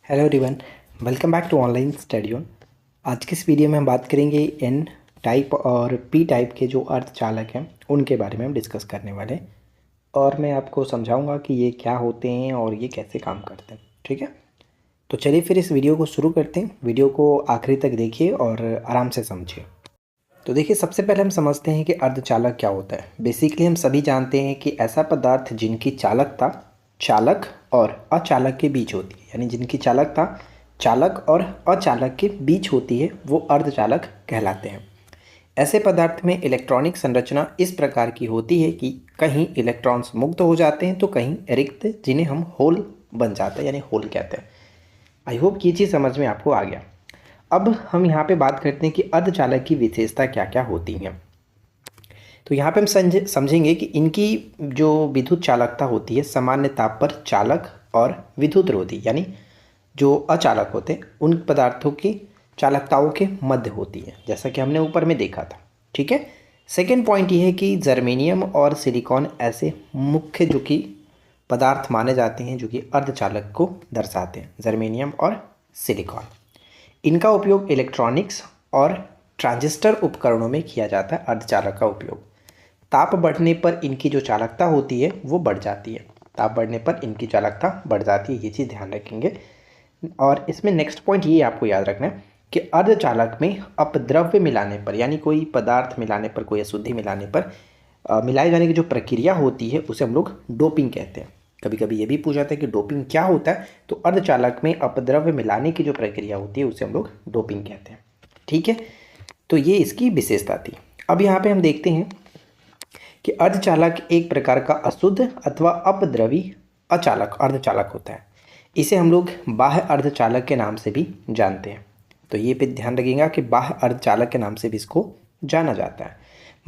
Hello everyone, welcome back to online study on. आज की इस वीडियो में हम बात करेंगे एन टाइप और पी टाइप के जो अर्धचालक हैं उनके बारे में हम डिस्कस करने वाले हैं और मैं आपको समझाऊंगा कि ये क्या होते हैं और ये कैसे काम करते हैं। ठीक है, तो चलिए फिर इस वीडियो को शुरू करते हैं। वीडियो को आखिरी तक देखिए और आराम से समझिए। तो देखिए, सबसे पहले हम समझते हैं कि अर्धचालक क्या होता है। बेसिकली हम सभी जानते हैं कि ऐसा पदार्थ जिनकी चालकता चालक और अचालक के बीच होती है, यानी जिनकी चालकता चालक और अचालक के बीच होती है, वो अर्धचालक कहलाते हैं। ऐसे पदार्थ में इलेक्ट्रॉनिक संरचना इस प्रकार की होती है कि कहीं इलेक्ट्रॉन्स मुक्त हो जाते हैं तो कहीं रिक्त, जिन्हें हम होल बन जाते हैं, यानी होल कहते हैं। आई होप ये चीज़ समझ में आपको आ गया। अब हम यहाँ पे बात करते हैं कि अर्धचालक की विशेषता क्या क्या होती हैं। तो यहाँ पे हम समझेंगे कि इनकी जो विद्युत चालकता होती है सामान्य ताप पर चालक और विद्युत रोधी, यानी जो अचालक होते हैं उन पदार्थों की चालकताओं के मध्य होती है, जैसा कि हमने ऊपर में देखा था। ठीक है, सेकेंड पॉइंट ये है कि जर्मेनियम और सिलिकॉन ऐसे मुख्य जो कि पदार्थ माने जाते हैं जो कि अर्धचालक को दर्शाते हैं। जर्मेनियम और सिलिकॉन, इनका उपयोग इलेक्ट्रॉनिक्स और ट्रांजिस्टर उपकरणों में किया जाता है। अर्धचालक का उपयोग ताप बढ़ने पर इनकी जो चालकता होती है वो बढ़ जाती है। ताप बढ़ने पर इनकी चालकता बढ़ जाती है, ये चीज़ ध्यान रखेंगे। और इसमें नेक्स्ट पॉइंट ये आपको याद रखना है कि अर्धचालक में अपद्रव्य मिलाने पर, यानी कोई पदार्थ मिलाने पर, कोई अशुद्धि मिलाने पर मिलाए जाने की जो प्रक्रिया होती है उसे हम लोग डोपिंग कहते हैं। कभी कभी ये भी पूछा जाता है कि डोपिंग क्या होता है, तो अर्धचालक में अपद्रव्य मिलाने की जो प्रक्रिया होती है उसे हम लोग डोपिंग कहते हैं। ठीक है, तो ये इसकी विशेषता थी। अब यहाँ पे हम देखते हैं कि अर्धचालक एक प्रकार का अशुद्ध अथवा अपद्रवी अचालक अर्धचालक होता है। इसे हम लोग बाह्य अर्धचालक के नाम से भी जानते हैं। तो ये पे ध्यान रखिएगा कि बाह्य अर्धचालक के नाम से भी इसको जाना जाता है।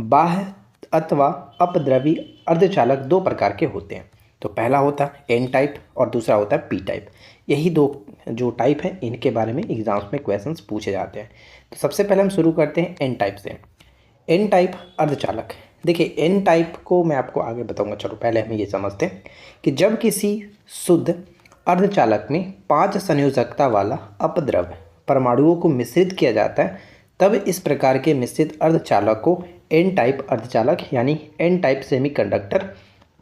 बाह्य अथवा अपद्रवी अर्धचालक दो प्रकार के होते हैं। तो पहला होता है एन टाइप और दूसरा होता है पी टाइप। यही दो जो टाइप हैं इनके बारे में एग्जाम्स में क्वेश्चंस पूछे जाते हैं। तो सबसे पहले हम शुरू करते हैं एन टाइप से। एन टाइप अर्धचालक, देखिए एन टाइप को मैं आपको आगे बताऊंगा। चलो पहले हम ये समझते हैं कि जब किसी शुद्ध अर्धचालक में 5 संयोजकता वाला अपद्रव्य परमाणुओं को मिश्रित किया जाता है, तब इस प्रकार के मिश्रित अर्धचालक को एन टाइप अर्धचालक यानी एन टाइप सेमीकंडक्टर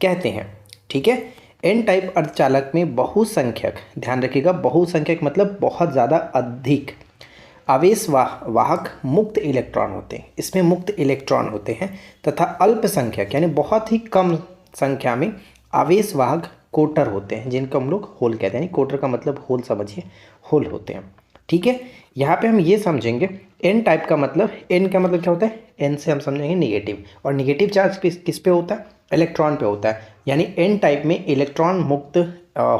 कहते हैं। ठीक है, एन टाइप अर्धचालक में बहुसंख्यक, ध्यान रखिएगा बहुसंख्यक मतलब बहुत ज़्यादा अधिक आवेश वाहक मुक्त इलेक्ट्रॉन होते हैं। इसमें मुक्त इलेक्ट्रॉन होते हैं तथा अल्पसंख्यक यानी बहुत ही कम संख्या में आवेश वाहक कोटर होते हैं, जिनको हम लोग होल कहते हैं। कोटर का मतलब होल समझिए, होल होते हैं। ठीक है, यहाँ पे हम ये समझेंगे एन टाइप का मतलब, एन का मतलब क्या होता है, एन से हम समझेंगे निगेटिव, और निगेटिव चार्ज किस पे होता है, इलेक्ट्रॉन पे होता है। यानी एन टाइप में इलेक्ट्रॉन मुक्त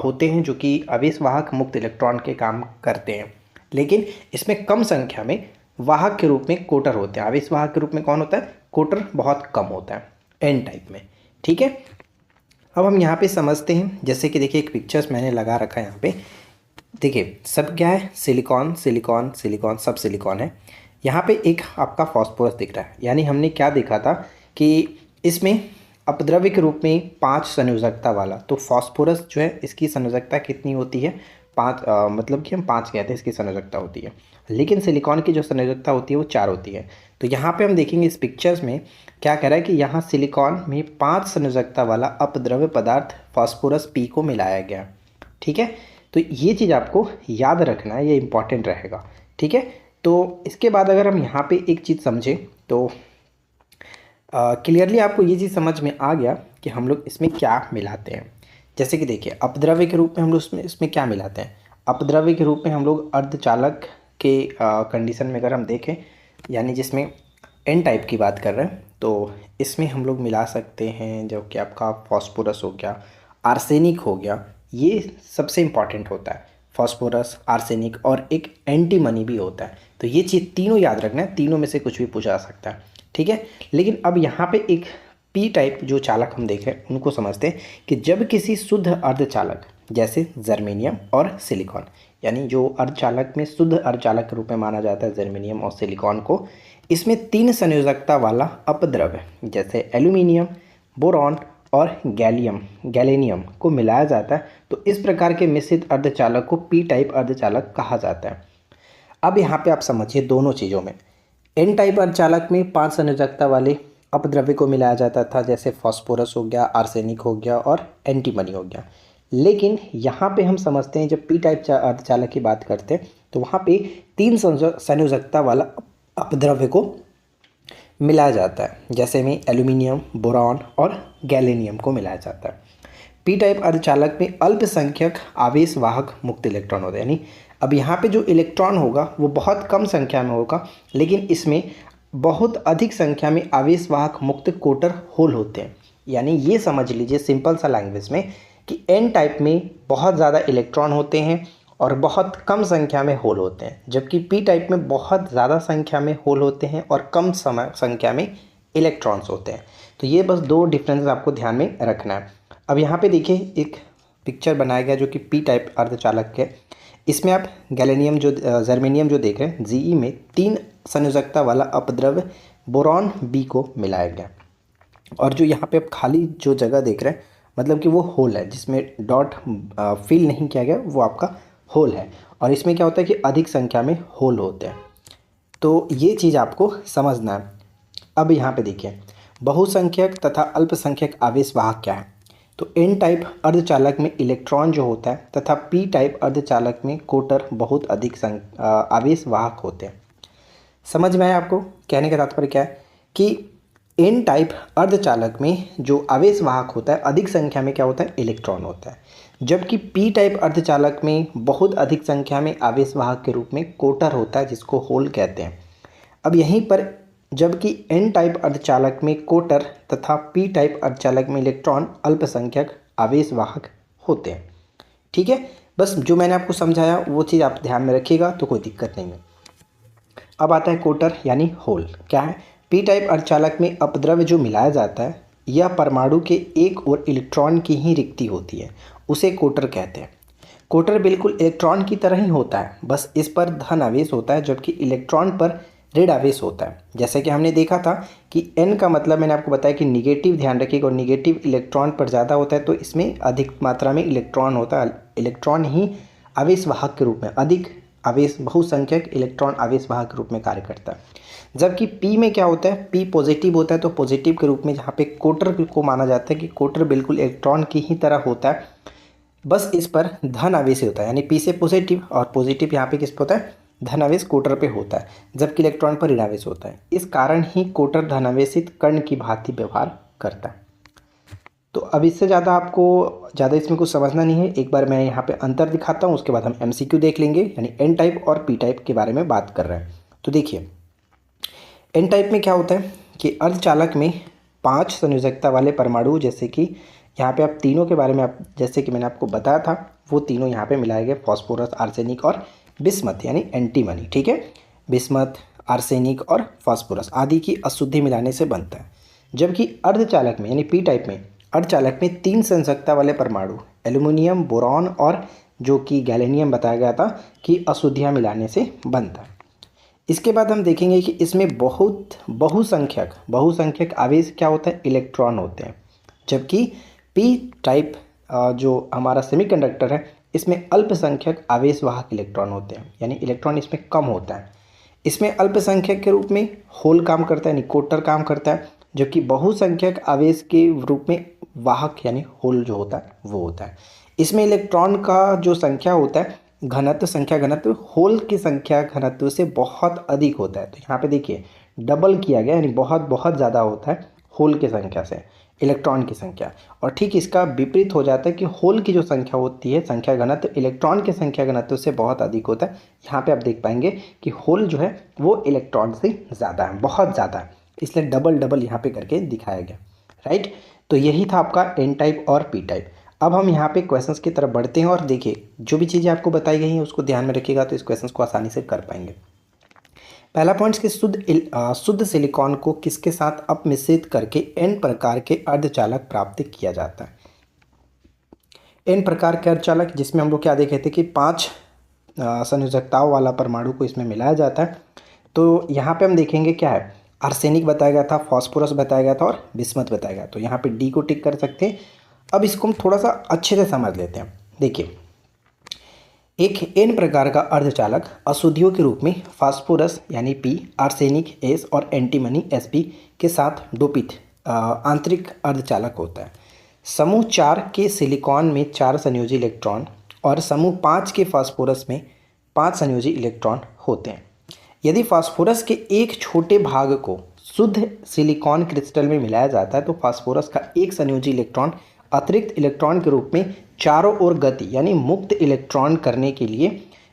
होते हैं जो कि आवेश वाहक मुक्त इलेक्ट्रॉन के काम करते हैं, लेकिन इसमें कम संख्या में वाहक के रूप में कोटर होते हैं। आवेश वाहक के रूप में कौन होता है, कोटर बहुत कम होता है एन टाइप में। ठीक है, अब हम यहाँ पे समझते हैं, जैसे कि देखिए एक पिक्चर्स मैंने लगा रखा है यहाँ पे। देखिए सब क्या है, सिलिकॉन सिलिकॉन सिलिकॉन, सब सिलिकॉन है। यहाँ पे एक आपका फॉस्फोरस दिख रहा है, यानी हमने क्या देखा था कि इसमें अपद्रव्य के रूप में 5 संयोजकता वाला, तो फॉस्फोरस जो है इसकी संयोजकता कितनी होती है, 5, मतलब कि हम 5 कहते हैं इसकी संयोजकता होती है, लेकिन सिलिकॉन की जो संयोजकता होती है वो 4 होती है। तो यहाँ पे हम देखेंगे इस पिक्चर्स में क्या कह रहा है कि यहाँ सिलिकॉन में 5 संयोजकता वाला अपद्रव्य पदार्थ फॉस्फोरस पी को मिलाया गया। ठीक है, तो ये चीज़ आपको याद रखना है, ये इंपॉर्टेंट रहेगा। ठीक है, तो इसके बाद अगर हम यहाँ पे एक चीज़ समझें तो क्लियरली आपको ये चीज़ समझ में आ गया कि हम लोग इसमें क्या मिलाते हैं। जैसे कि देखिए अपद्रव्य के रूप में हम लोग इसमें क्या मिलाते हैं। अपद्रव्य के रूप में हम लोग अर्धचालक के कंडीशन में अगर हम देखें, यानी जिसमें एन टाइप की बात कर रहे हैं, तो इसमें हम लोग मिला सकते हैं जो कि आपका फॉस्फोरस हो गया, आर्सेनिक हो गया, ये सबसे इम्पॉर्टेंट होता है। फॉस्फोरस, आर्सेनिक और एक एंटीमनी भी होता है। तो ये चीज़ तीनों याद रखना है, तीनों में से कुछ भी पूछा जा सकता है। ठीक है, लेकिन अब यहाँ पे एक पी टाइप जो चालक हम देख रहे हैं उनको समझते हैं कि जब किसी शुद्ध अर्धचालक जैसे जर्मेनियम और सिलिकॉन, यानी जो अर्धचालक में शुद्ध अर्धचालक के रूप में माना जाता है जर्मेनियम और सिलिकॉन को, इसमें 3 संयोजकता वाला अपद्रव्य जैसे एल्यूमिनियम, बोरॉन और गैलियम गैलेनियम को मिलाया जाता है, तो इस प्रकार के मिश्रित अर्धचालक को पी टाइप अर्धचालक कहा जाता है। अब यहाँ पे आप समझिए दोनों चीज़ों में, एन टाइप अर्धचालक में 5 संयोजकता वाले अपद्रव्य को मिलाया जाता था, जैसे फास्फोरस हो गया, आर्सेनिक हो गया और एंटीमनी हो गया। लेकिन यहाँ पे हम समझते हैं जब पी टाइप अर्धचालक की बात करते हैं तो वहाँ पे 3 संयोजकता वाला अपद्रव्य को मिलाया जाता है, जैसे में एल्यूमिनियम, बोरॉन और गैलेनियम को मिलाया जाता है। पी टाइप अर्धचालक में अल्पसंख्यक आवेश वाहक मुक्त इलेक्ट्रॉन होते हैं, यानी अब यहाँ पे जो इलेक्ट्रॉन होगा वो बहुत कम संख्या में होगा, लेकिन इसमें बहुत अधिक संख्या में आवेश वाहक मुक्त कोटर होल होते हैं। यानी ये समझ लीजिए सिंपल सा लैंग्वेज में कि एन टाइप में बहुत ज़्यादा इलेक्ट्रॉन होते हैं और बहुत कम संख्या में होल होते हैं, जबकि पी टाइप में बहुत ज़्यादा संख्या में होल होते हैं और कम संख्या में इलेक्ट्रॉन्स होते हैं। तो ये बस 2 डिफरेंस आपको ध्यान में रखना है। अब यहाँ पे देखिए एक पिक्चर बनाया गया जो कि पी टाइप अर्धचालक है। इसमें आप गैलेनियम जो जर्मेनियम जो देख रहे हैं, जीई में 3 संयोजकता वाला अपद्रव्य बोरॉन बी को मिलाया गया। और जो यहाँ पे आप खाली जो जगह देख रहे हैं मतलब कि वो होल है, जिसमें डॉट फिल नहीं किया गया, वो आपका होल है। और इसमें क्या होता है कि अधिक संख्या में होल होते हैं। तो ये चीज़ आपको समझना है। अब यहाँ पे देखिए बहुसंख्यक तथा अल्पसंख्यक आवेश वाहक क्या है। तो एन टाइप अर्धचालक में इलेक्ट्रॉन जो होता है तथा पी टाइप अर्धचालक में कोटर बहुत अधिक आवेश वाहक होते हैं। समझ में आया आपको? कहने का तात्पर्य क्या है कि एन टाइप अर्धचालक में जो आवेश वाहक होता है अधिक संख्या में क्या होता है, इलेक्ट्रॉन होता है, जबकि पी टाइप अर्धचालक में बहुत अधिक संख्या में आवेश वाहक के रूप में कोटर होता है, जिसको होल कहते हैं। अब यहीं पर जबकि एन टाइप अर्धचालक में कोटर तथा पी टाइप अर्धचालक में इलेक्ट्रॉन अल्पसंख्यक आवेश वाहक होते हैं। ठीक है, बस जो मैंने आपको समझाया वो चीज़ आप ध्यान में रखिएगा तो कोई दिक्कत नहीं है। अब आता है कोटर यानी होल। क्या है? पी टाइप अर्धचालक में अपद्रव्य जो मिलाया जाता है यह परमाणु के एक ओर इलेक्ट्रॉन की ही रिक्ति होती है, उसे कोटर कहते हैं। कोटर बिल्कुल इलेक्ट्रॉन की तरह ही होता है, बस इस पर धन आवेश होता है, जबकि इलेक्ट्रॉन पर ऋण आवेश होता है। जैसे कि हमने देखा था कि N का मतलब मैंने आपको बताया कि निगेटिव, ध्यान रखिएगा, और निगेटिव इलेक्ट्रॉन पर ज़्यादा होता है, तो इसमें अधिक मात्रा में इलेक्ट्रॉन होता है। इलेक्ट्रॉन ही आवेश वाहक के रूप में, अधिक आवेश, बहुसंख्यक इलेक्ट्रॉन आवेश वाहक के रूप में कार्य करता है। जबकि P में क्या होता है, P पॉजिटिव होता है, तो पॉजिटिव के रूप में जहाँ पे कोटर को माना जाता है कि कोटर बिल्कुल इलेक्ट्रॉन की ही तरह होता है, बस इस पर धन आवेश होता है। यानी P से पॉजिटिव, और पॉजिटिव यहाँ पे किस पे होता है, धनावेश कोटर पे होता है, जबकि इलेक्ट्रॉन पर ऋणावेश होता है। इस कारण ही कोटर धनावेशित कण की भांति व्यवहार करता है। तो अब इससे ज़्यादा आपको इसमें कुछ समझना नहीं है। एक बार मैं यहाँ पे अंतर दिखाता हूँ, उसके बाद हम MCQ देख लेंगे। यानी एन टाइप और पी टाइप के बारे में बात कर रहे हैं। तो देखिए एन टाइप में क्या होता है कि अर्धचालक में 5 संयोजकता वाले परमाणु, जैसे कि यहाँ पे आप तीनों के बारे में जैसे कि मैंने आपको बताया था, वो तीनों यहाँ पे मिलाए गए, फास्फोरस, आर्सेनिक और बिस्मथ यानी एंटीमनी। ठीक है, बिस्मथ, आर्सेनिक और फास्फोरस आदि की अशुद्धि मिलाने से बनता है। जबकि अर्धचालक में यानी पी टाइप में अर्धचालक में 3 संयोजकता वाले परमाणु एल्यूमिनियम, बोरॉन और जो कि गैलेनियम बताया गया था कि अशुद्धियाँ मिलाने से बनता है। इसके बाद हम देखेंगे कि इसमें बहुसंख्यक आवेश क्या होता है, इलेक्ट्रॉन होते हैं। जबकि पी टाइप जो हमारा सेमीकंडक्टर है, इसमें अल्पसंख्यक आवेश वाहक इलेक्ट्रॉन होते हैं, यानी इलेक्ट्रॉन इसमें कम होता है। इसमें अल्पसंख्यक के रूप में होल काम करता है, यानी कोटर काम करता है, जबकि बहुसंख्यक आवेश के रूप में वाहक यानी होल जो होता है वो होता है। इसमें इलेक्ट्रॉन का जो संख्या होता है, संख्या घनत्व होल की संख्या घनत्व से बहुत अधिक होता है। तो यहाँ पे देखिए डबल किया गया, यानी बहुत ज़्यादा होता है होल की संख्या से इलेक्ट्रॉन की संख्या। और ठीक इसका विपरीत हो जाता है कि होल की जो संख्या होती है, संख्या घनत्व इलेक्ट्रॉन की संख्या घनत्व से बहुत अधिक होता है। यहाँ पे आप देख पाएंगे कि होल जो है वो इलेक्ट्रॉन से ज़्यादा है, बहुत ज़्यादा है, इसलिए डबल यहाँ पे करके दिखाया गया। राइट, तो यही था आपका एन टाइप और पी टाइप। अब हम यहाँ पे क्वेश्चंस की तरफ बढ़ते हैं और देखिए जो भी चीज़ें आपको बताई गई हैं उसको ध्यान में रखिएगा तो इस क्वेश्चंस को आसानी से कर पाएंगे। पहला पॉइंट कि शुद्ध सिलिकॉन को किसके साथ अपमिश्रित करके एन प्रकार के अर्धचालक प्राप्त किया जाता है। एन प्रकार के अर्धचालक जिसमें हम लोग क्या देखे थे कि 5 संयोजकताओं वाला परमाणु को इसमें मिलाया जाता है। तो यहाँ पे हम देखेंगे क्या है, आर्सेनिक बताया गया था, फास्फोरस बताया गया था और बिस्मथ बताया गया। तो यहाँ पे डी को टिक कर सकते हैं। अब इसको हम थोड़ा सा अच्छे से समझ लेते हैं। देखिए, एक एन प्रकार का अर्धचालक अशुद्धियों के रूप में फास्फोरस यानी पी, आर्सेनिक एस और एंटीमनी एसपी के साथ डोपित आंतरिक अर्धचालक होता है। समूह 4 के सिलिकॉन में 4 संयोजी इलेक्ट्रॉन और समूह 5 के फास्फोरस में 5 संयोजी इलेक्ट्रॉन होते हैं। यदि फास्फोरस के एक छोटे भाग को शुद्ध सिलिकॉन क्रिस्टल में मिलाया जाता है तो फास्फोरस का एक संयोजी इलेक्ट्रॉन अतिरिक्त इलेक्ट्रॉन के रूप में चारों ओर गति यानी मुक्त इलेक्ट्रॉन करने के लिए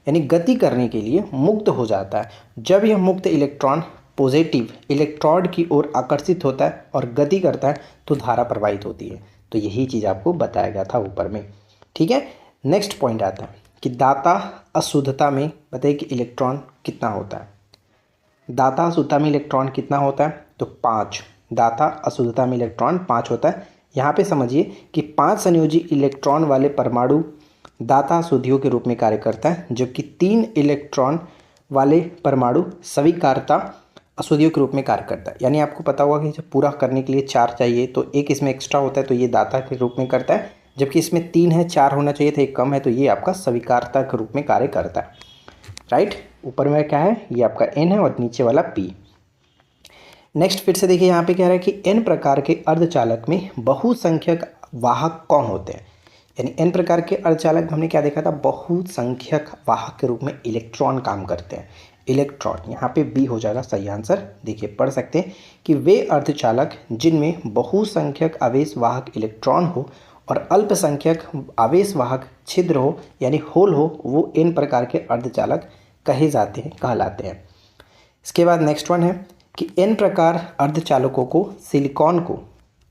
यानी गति करने के लिए मुक्त हो जाता है। जब यह मुक्त इलेक्ट्रॉन पॉजिटिव इलेक्ट्रोड की ओर आकर्षित होता है और गति करता है तो धारा प्रवाहित होती है। तो यही चीज़ आपको बताया गया था ऊपर में। ठीक है, नेक्स्ट पॉइंट आता है कि दाता अशुद्धता में बताइए कि इलेक्ट्रॉन कितना होता है। दाता अशुद्धता में इलेक्ट्रॉन कितना होता है तो 5। दाता अशुद्धता में इलेक्ट्रॉन 5 होता है। यहाँ पे समझिए कि 5 संयोजी इलेक्ट्रॉन वाले परमाणु दाता अशुद्धियों के रूप में कार्य करता है, जबकि 3 इलेक्ट्रॉन वाले परमाणु स्वीकारता अशुद्धियों के रूप में कार्य करता है। यानी आपको पता होगा कि जब पूरा करने के लिए 4 चाहिए तो एक इसमें एक्स्ट्रा होता है तो ये दाता के रूप में करता है, जबकि इसमें 3 है, 4 होना चाहिए था, एक कम है तो ये आपका स्वीकारता के रूप में कार्य करता है। राइट, ऊपर में क्या है, ये आपका एन है और नीचे वाला पी। नेक्स्ट फिर से देखिए, यहाँ पे कह रहा है कि एन प्रकार के अर्धचालक में बहुसंख्यक वाहक कौन होते हैं। यानी एन प्रकार के अर्धचालक में हमने क्या देखा था, बहुसंख्यक वाहक के रूप में इलेक्ट्रॉन काम करते हैं। इलेक्ट्रॉन यहाँ पे बी हो जाएगा सही आंसर। देखिए पढ़ सकते हैं कि वे अर्धचालक जिनमें बहुसंख्यक आवेश वाहक इलेक्ट्रॉन हो और अल्पसंख्यक आवेश वाहक छिद्र हो यानी होल हो, वो एन प्रकार के अर्धचालक कहे जाते हैं, कहलाते हैं। इसके बाद नेक्स्ट वन है कि एन प्रकार अर्धचालकों को सिलिकॉन को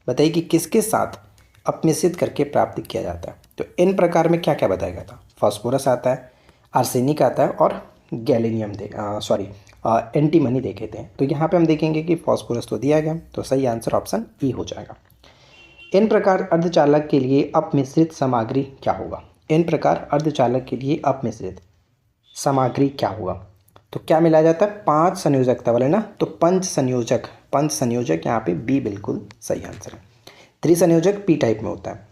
बताइए कि किसके साथ अपमिश्रित करके प्राप्त किया जाता है। तो एन प्रकार में क्या क्या बताया गया था, फास्फोरस आता है, आर्सेनिक आता है और गैलीनियम एंटीमनी देखे थे। तो यहाँ पे हम देखेंगे कि फास्फोरस तो दिया गया, तो सही आंसर ऑप्शन ई हो जाएगा। एन प्रकार अर्धचालक के लिए अपमिश्रित सामग्री क्या होगा। एन प्रकार अर्धचालक के लिए अपमिश्रित सामग्री क्या होगा, तो क्या मिलाया जाता है, 5 संयोजकता वाले ना, तो पंच संयोजक यहाँ पे बी बिल्कुल सही आंसर है। त्रिसंयोजक पी टाइप में होता है।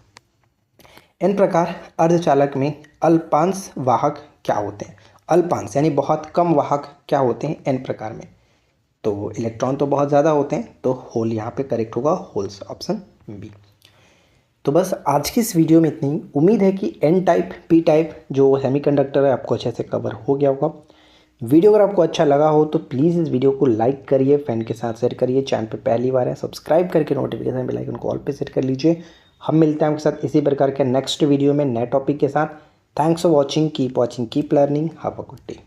एन प्रकार अर्धचालक में अल्पांश वाहक क्या होते हैं। अल्पांश यानी बहुत कम वाहक क्या होते हैं एन प्रकार में, तो इलेक्ट्रॉन तो बहुत ज़्यादा होते हैं, तो होल यहाँ पे करेक्ट होगा, होल्स ऑप्शन बी। तो बस आज की इस वीडियो में इतनी ही। उम्मीद है कि एन टाइप पी टाइप जो सेमीकंडक्टर है आपको अच्छे से कवर हो गया होगा। वीडियो अगर आपको अच्छा लगा हो तो प्लीज़ इस वीडियो को लाइक करिए, फ्रेंड के साथ शेयर करिए। चैनल पे पहली बार है सब्सक्राइब करके नोटिफिकेशन बेल आइकन को ऑल पे सेट कर लीजिए। हम मिलते हैं आपके साथ इसी प्रकार के नेक्स्ट वीडियो में नए टॉपिक के साथ। Thanks for watching, keep learning, have a good day.